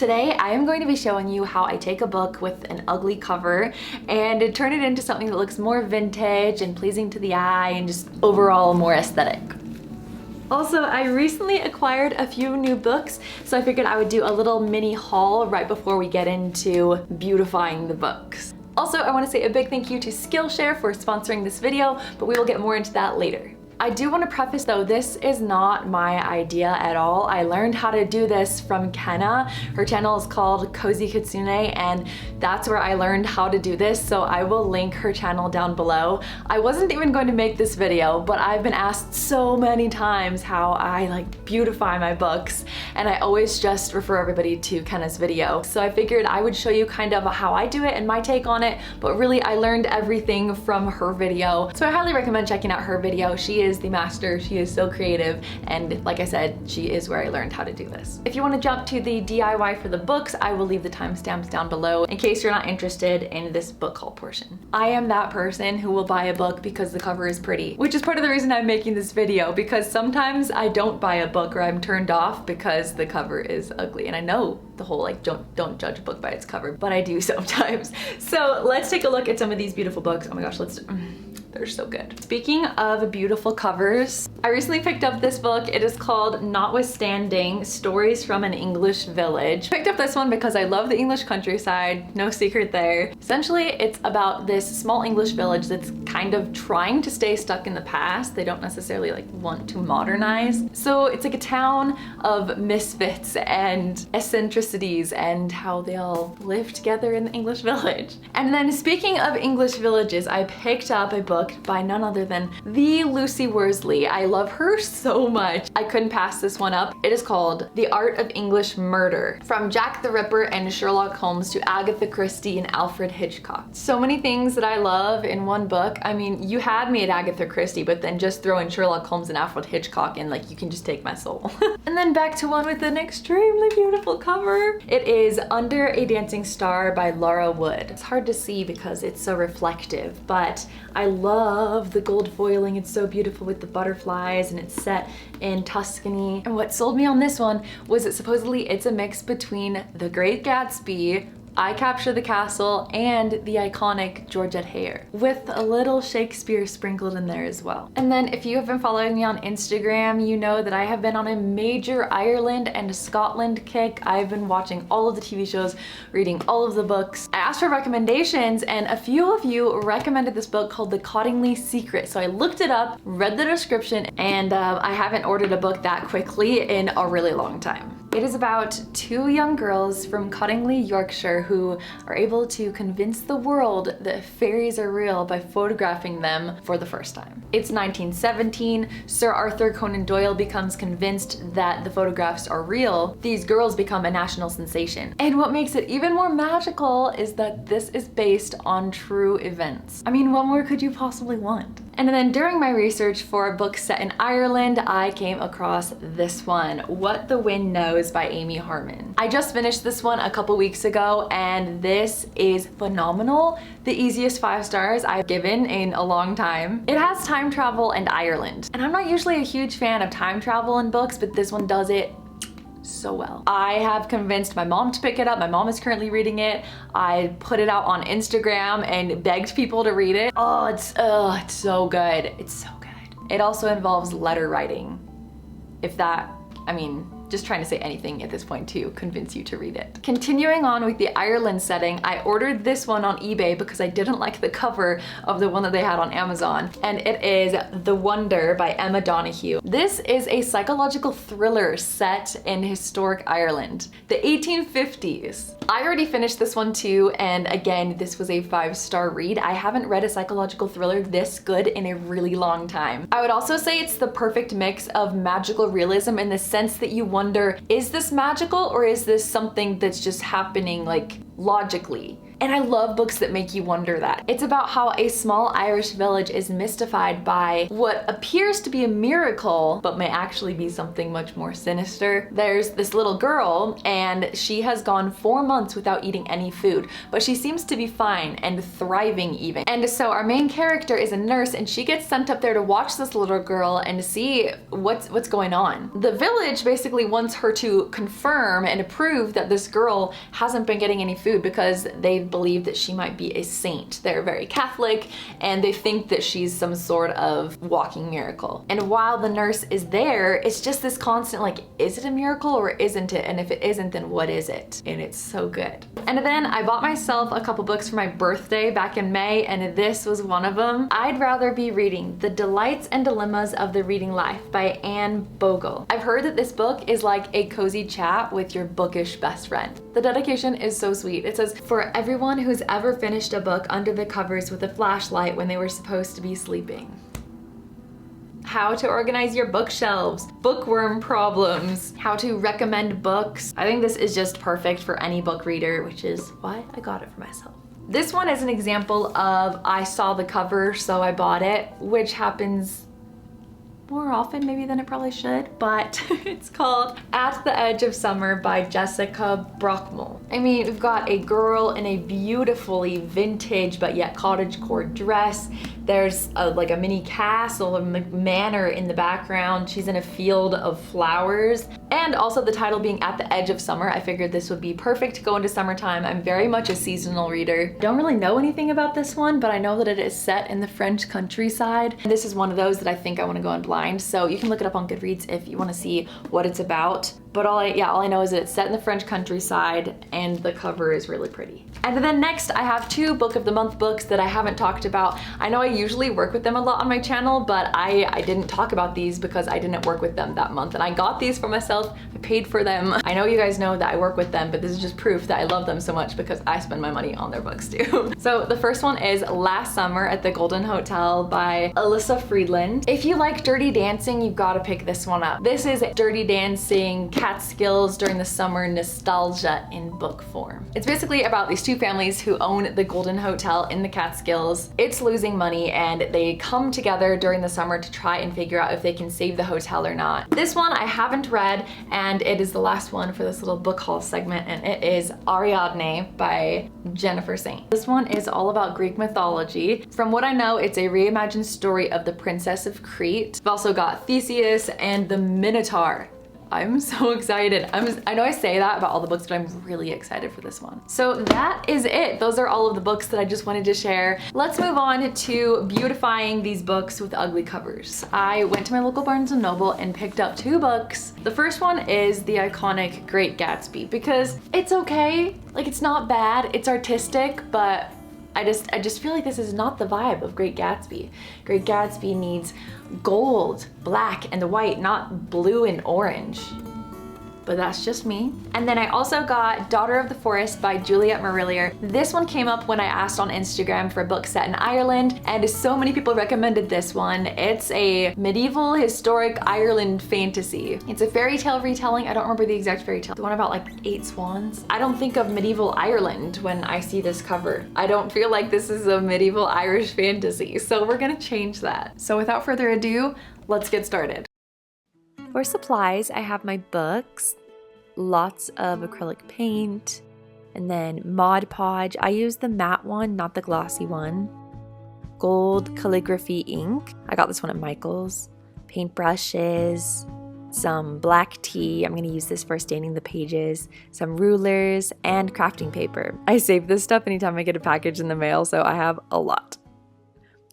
Today I am going to be showing you how I take a book with an ugly cover and turn it into something that looks more vintage and pleasing to the eye and just overall more aesthetic. Also, I recently acquired a few new books, so I figured I would do a little mini haul right before we get into beautifying the books. Also, I want to say a big thank you to Skillshare for sponsoring this video, but we will get more into that later. I do want to preface though, this is not my idea at all. I learned how to do this from Kenna. Her channel is called Cozykitsune, and that's where I learned how to do this, so I will link her channel down below. I wasn't even going to make this video, but I've been asked so many times how I beautify my books, and I always just refer everybody to Kenna's video. So I figured I would show you kind of how I do it and my take on it, but really I learned everything from her video. So I highly recommend checking out her video. She is the master, she is so creative, and like I said, she is where I learned how to do this. If you want to jump to the DIY for the books, I will leave the timestamps down below in case you're not interested in this book haul portion. I am that person who will buy a book because the cover is pretty, which is part of the reason I'm making this video, because sometimes I don't buy a book or I'm turned off because the cover is ugly. And I know the whole don't judge a book by its cover, but I do sometimes. So let's take a look at some of these beautiful books. Oh my gosh, they're so good. Speaking of beautiful covers, I recently picked up this book. It is called Notwithstanding: Stories from an English Village. I picked up this one because I love the English countryside, no secret there. Essentially, it's about this small English village that's kind of trying to stay stuck in the past. They don't necessarily want to modernize. So it's like a town of misfits and eccentricities and how they all live together in the English village. And then speaking of English villages, I picked up a book by none other than the Lucy Worsley. I love her so much. I couldn't pass this one up. It is called The Art of English Murder. From Jack the Ripper and Sherlock Holmes to Agatha Christie and Alfred Hitchcock. So many things that I love in one book. I mean, you had me at Agatha Christie, but then just throw in Sherlock Holmes and Alfred Hitchcock and you can just take my soul. And then back to one with an extremely beautiful cover. It is Under a Dancing Star by Laura Wood. It's hard to see because it's so reflective, but I love the gold foiling. It's so beautiful with the butterflies, and it's set in Tuscany. And what sold me on this one was that supposedly it's a mix between The Great Gatsby, I Capture the Castle, and the iconic Georgette Heyer, with a little Shakespeare sprinkled in there as well. And then if you have been following me on Instagram, you know that I have been on a major Ireland and Scotland kick. I've been watching all of the TV shows, reading all of the books. I asked for recommendations, and a few of you recommended this book called The Cottingley Secret. So I looked it up, read the description, and I haven't ordered a book that quickly in a really long time. It is about two young girls from Cottingley, Yorkshire, who are able to convince the world that fairies are real by photographing them for the first time. It's 1917. Sir Arthur Conan Doyle becomes convinced that the photographs are real. These girls become a national sensation. And what makes it even more magical is that this is based on true events. I mean, what more could you possibly want? And then during my research for a book set in Ireland, I came across this one, What the Wind Knows by Amy Harmon. I just finished this one a couple weeks ago, and this is phenomenal. The easiest 5 stars I've given in a long time. It has time travel and Ireland. And I'm not usually a huge fan of time travel in books, but this one does it so well. I have convinced my mom to pick it up. My mom is currently reading it. I put it out on Instagram and begged people to read it. Oh, it's so good. It's so good. It also involves letter writing. If that, I mean, just trying to say anything at this point to convince you to read it. Continuing on with the Ireland setting, I ordered this one on eBay because I didn't like the cover of the one that they had on Amazon, and it is The Wonder by Emma Donoghue. This is a psychological thriller set in historic Ireland, the 1850s. I already finished this one too, and again, this was a 5-star read. I haven't read a psychological thriller this good in a really long time. I would also say it's the perfect mix of magical realism in the sense that you wonder, is this magical or is this something that's just happening logically? And I love books that make you wonder that. It's about how a small Irish village is mystified by what appears to be a miracle, but may actually be something much more sinister. There's this little girl, and she has gone 4 months without eating any food, but she seems to be fine and thriving even. And so our main character is a nurse, and she gets sent up there to watch this little girl and to see what's going on. The village basically wants her to confirm and prove that this girl hasn't been getting any food because they believe that she might be a saint. They're very Catholic, and they think that she's some sort of walking miracle. And while the nurse is there, it's just this constant like, is it a miracle or isn't it? And if it isn't, then what is it? And it's so good. And then I bought myself a couple books for my birthday back in May, and this was one of them. I'd rather be reading The Delights and Dilemmas of the Reading Life by Anne Bogle. I've heard that this book is like a cozy chat with your bookish best friend. The dedication is so sweet. It says, for everyone who's ever finished a book under the covers with a flashlight when they were supposed to be sleeping. How to organize your bookshelves, bookworm problems, how to recommend books. I think this is just perfect for any book reader, which is why I got it for myself. This one is an example of I saw the cover, so I bought it, which happens more often maybe than it probably should, but it's called At the Edge of Summer by Jessica Brockmull. I mean, we've got a girl in a beautifully vintage but yet cottagecore dress. There's like a mini castle, a manor in the background. She's in a field of flowers. And also the title being At the Edge of Summer, I figured this would be perfect to go into summertime. I'm very much a seasonal reader. Don't really know anything about this one, but I know that it is set in the French countryside. And this is one of those that I think I want to go in blind. So you can look it up on Goodreads if you want to see what it's about. But all I know is that it's set in the French countryside and the cover is really pretty. And then next I have 2 Book of the Month books that I haven't talked about. I know I usually work with them a lot on my channel, but I didn't talk about these because I didn't work with them that month. And I got these for myself, I paid for them. I know you guys know that I work with them, but this is just proof that I love them so much because I spend my money on their books too. So the first one is Last Summer at the Golden Hotel by Alyssa Friedland. If you like Dirty Dancing, you've got to pick this one up. This is Dirty Dancing Catskills during the summer nostalgia in book form. It's basically about these 2 families who own the Golden Hotel in the Catskills. It's losing money and they come together during the summer to try and figure out if they can save the hotel or not. This one I haven't read, and it is the last one for this little book haul segment, and it is Ariadne by Jennifer Saint. This one is all about Greek mythology. From what I know, it's a reimagined story of the Princess of Crete. We've also got Theseus and the Minotaur. I'm so excited. I know I say that about all the books, but I'm really excited for this one. So that is it. Those are all of the books that I just wanted to share. Let's move on to beautifying these books with ugly covers. I went to my local Barnes & Noble and picked up 2 books. The first one is the iconic Great Gatsby because it's okay. Like, it's not bad, it's artistic, but I just feel like this is not the vibe of Great Gatsby. Great Gatsby needs gold, black, and white, not blue and orange. But that's just me. And then I also got Daughter of the Forest by Juliet Marillier. This one came up when I asked on Instagram for a book set in Ireland, and so many people recommended this one. It's a medieval historic Ireland fantasy. It's a fairy tale retelling. I don't remember the exact fairy tale. The one about like 8 swans. I don't think of medieval Ireland when I see this cover. I don't feel like this is a medieval Irish fantasy, so we're gonna change that. So without further ado, let's get started. For supplies, I have my books, lots of acrylic paint, and then Mod Podge. I use the matte one, not the glossy one. Gold calligraphy ink. I got this one at Michael's. Paintbrushes, some black tea. I'm going to use this for staining the pages. Some rulers, and crafting paper. I save this stuff anytime I get a package in the mail, so I have a lot.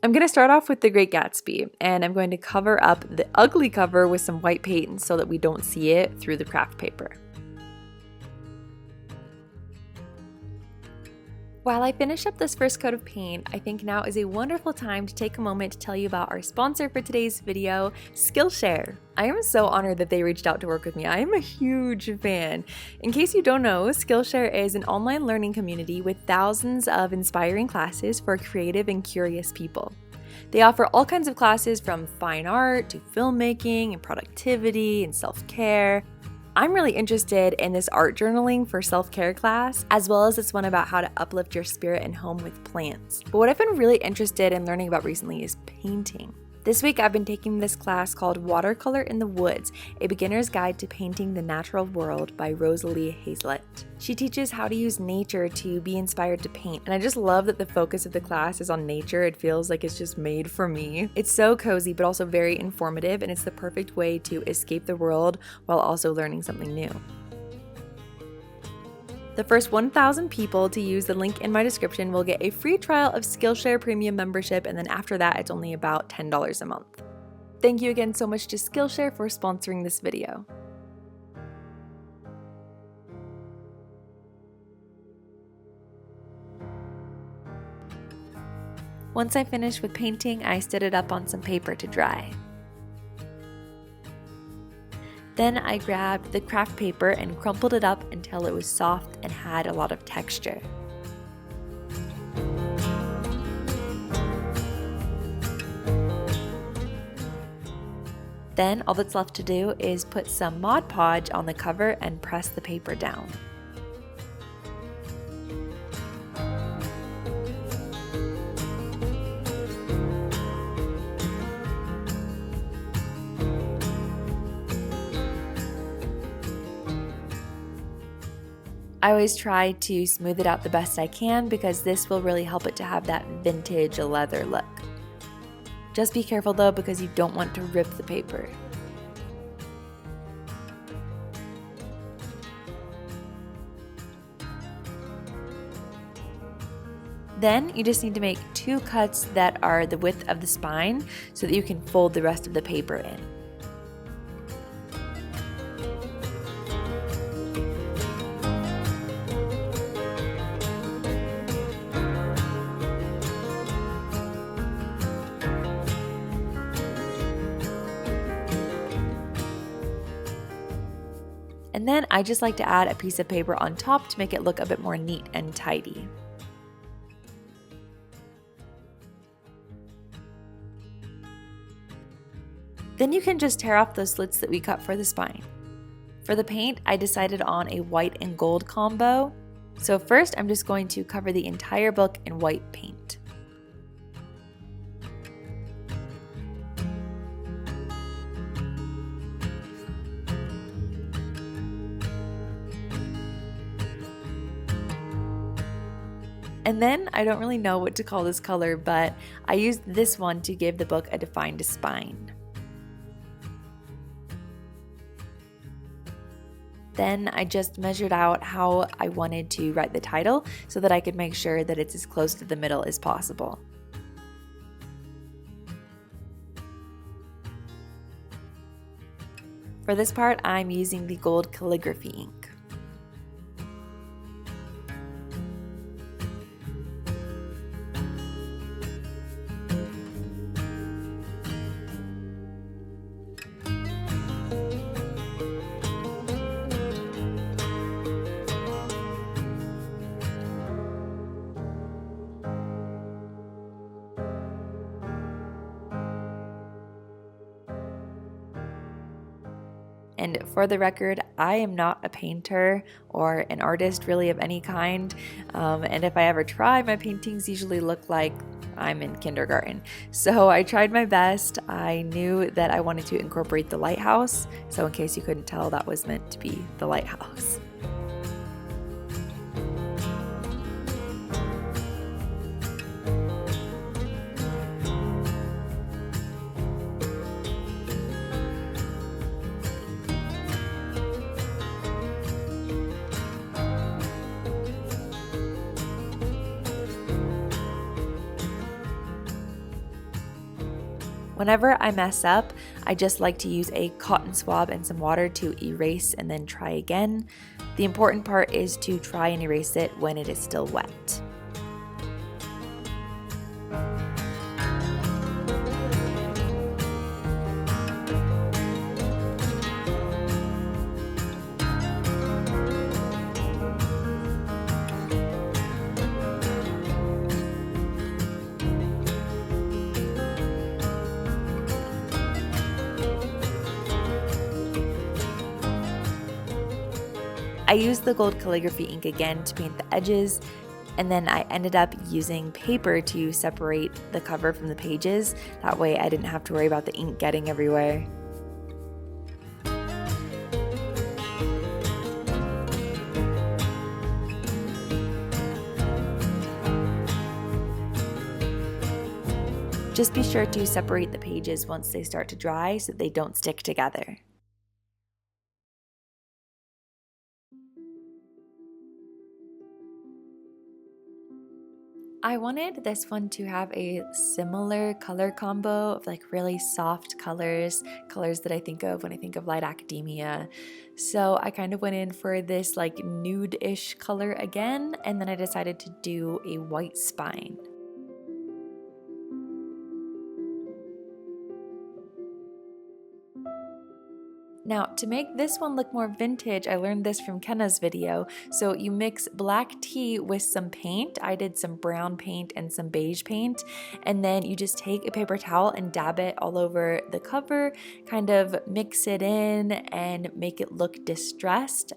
I'm going to start off with The Great Gatsby, and I'm going to cover up the ugly cover with some white paint so that we don't see it through the craft paper. While I finish up this first coat of paint, I think now is a wonderful time to take a moment to tell you about our sponsor for today's video, Skillshare. I am so honored that they reached out to work with me. I am a huge fan. In case you don't know, Skillshare is an online learning community with thousands of inspiring classes for creative and curious people. They offer all kinds of classes from fine art to filmmaking and productivity and self-care. I'm really interested in this art journaling for self-care class, as well as this one about how to uplift your spirit and home with plants. But what I've been really interested in learning about recently is painting. This week I've been taking this class called Watercolor in the Woods, a beginner's guide to painting the natural world by Rosalie Hazlett. She teaches how to use nature to be inspired to paint, and I just love that the focus of the class is on nature. It feels like it's just made for me. It's so cozy but also very informative, and it's the perfect way to escape the world while also learning something new. The first 1,000 people to use the link in my description will get a free trial of Skillshare Premium membership, and then after that, it's only about $10 a month. Thank you again so much to Skillshare for sponsoring this video. Once I finished with painting, I stood it up on some paper to dry. Then I grabbed the craft paper and crumpled it up until it was soft and had a lot of texture. Then all that's left to do is put some Mod Podge on the cover and press the paper down. I always try to smooth it out the best I can because this will really help it to have that vintage leather look. Just be careful though, because you don't want to rip the paper. Then you just need to make 2 cuts that are the width of the spine so that you can fold the rest of the paper in. And then I just like to add a piece of paper on top to make it look a bit more neat and tidy. Then you can just tear off those slits that we cut for the spine. For the paint, I decided on a white and gold combo. So first I'm just going to cover the entire book in white paint. And then, I don't really know what to call this color, but I used this one to give the book a defined spine. Then I just measured out how I wanted to write the title so that I could make sure that it's as close to the middle as possible. For this part, I'm using the gold calligraphy ink. And for the record, I am not a painter or an artist really of any kind. And if I ever try, my paintings usually look like I'm in kindergarten. So I tried my best. I knew that I wanted to incorporate the lighthouse. So in case you couldn't tell, that was meant to be the lighthouse. Whenever I mess up, I just like to use a cotton swab and some water to erase and then try again. The important part is to try and erase it when it is still wet. I used the gold calligraphy ink again to paint the edges, and then I ended up using paper to separate the cover from the pages. That way I didn't have to worry about the ink getting everywhere. Just be sure to separate the pages once they start to dry so they don't stick together. I wanted this one to have a similar color combo of like really soft colors that I think of when I think of light academia. So I kind of went in for this like nude-ish color again, and then I decided to do a white spine. Now, to make this one look more vintage, I learned this from Kenna's video. So you mix black tea with some paint. I did some brown paint and some beige paint. And then you just take a paper towel and dab it all over the cover, kind of mix it in and make it look distressed.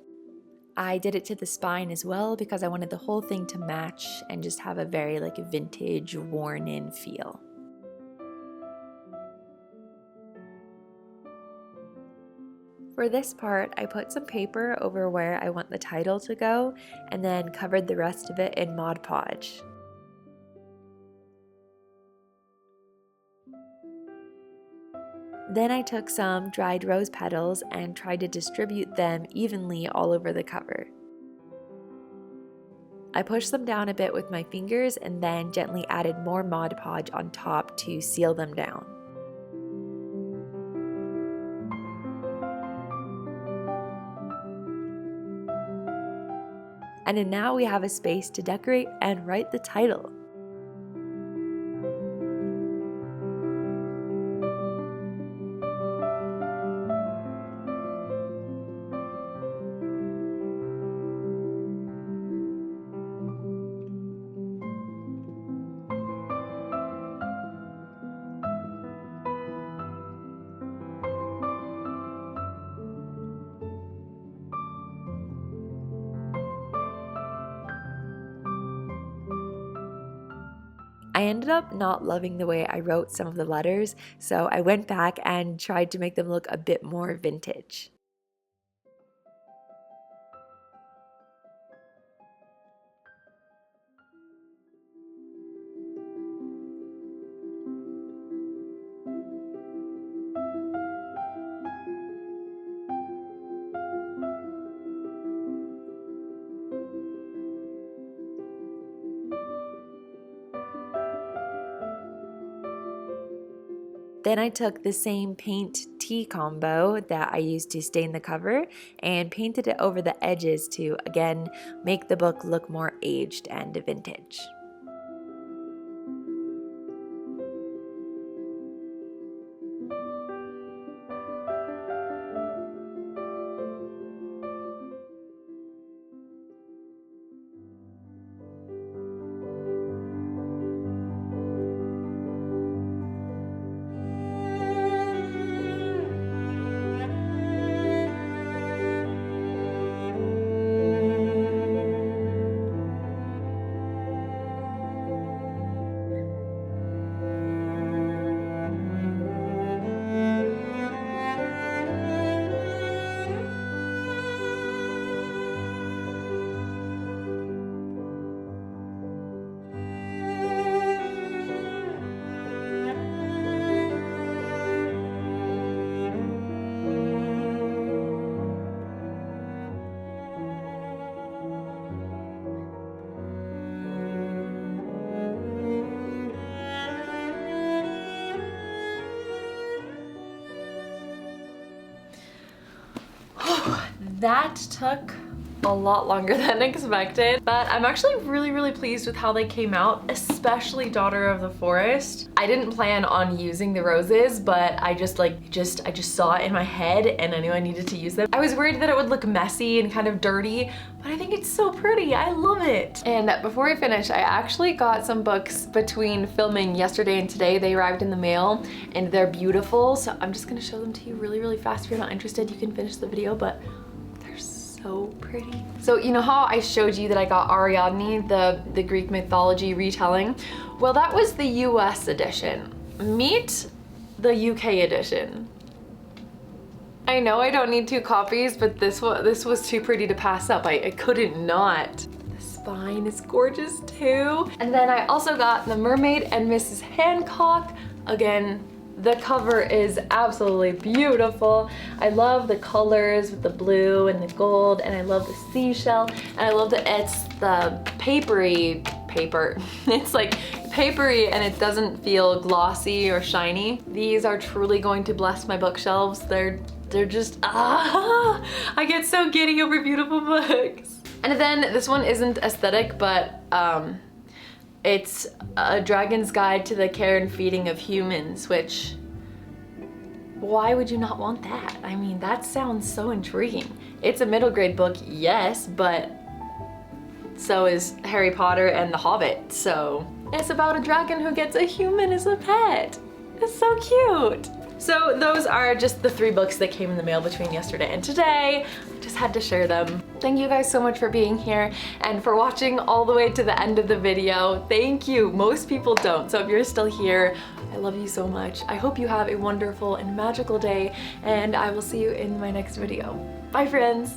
I did it to the spine as well because I wanted the whole thing to match and just have a very like vintage, worn-in feel. For this part, I put some paper over where I want the title to go and then covered the rest of it in Mod Podge. Then I took some dried rose petals and tried to distribute them evenly all over the cover. I pushed them down a bit with my fingers and then gently added more Mod Podge on top to seal them down. And then now we have a space to decorate and write the title. I ended up not loving the way I wrote some of the letters, so I went back and tried to make them look a bit more vintage. Then I took the same paint tea combo that I used to stain the cover and painted it over the edges to, again, make the book look more aged and vintage. That took a lot longer than expected, but I'm actually really pleased with how they came out, especially Daughter of the Forest. I didn't plan on using the roses, but I just saw it in my head and I knew I needed to use them. I was worried that it would look messy and kind of dirty, but I think it's so pretty. I love it. And before I finish, I actually got some books between filming yesterday and today. They arrived in the mail and they're beautiful, so I'm just gonna show them to you really fast. If you're not interested, you can finish the video, but they're so so pretty. So you know how I showed you that I got Ariadne, the Greek mythology retelling? Well, that was the US edition. Meet the UK edition. I know I don't need 2 copies, but this was too pretty to pass up. I couldn't not. The spine is gorgeous too. And then I also got The Mermaid and Mrs. Hancock. Again, the cover is absolutely beautiful. I love the colors with the blue and the gold, and I love the seashell, and I love that it's the papery paper. It's like papery and it doesn't feel glossy or shiny. These are truly going to bless my bookshelves. They're just, I get so giddy over beautiful books. And then this one isn't aesthetic, but it's A Dragon's Guide to the Care and Feeding of Humans, which, why would you not want that? I mean, that sounds so intriguing. It's a middle grade book, yes, but so is Harry Potter and The Hobbit, so it's about a dragon who gets a human as a pet. It's so cute. So those are just the 3 books that came in the mail between yesterday and today. I just had to share them. Thank you guys so much for being here and for watching all the way to the end of the video. Thank you. Most people don't, so if you're still here, I love you so much. I hope you have a wonderful and magical day, and I will see you in my next video. Bye, friends.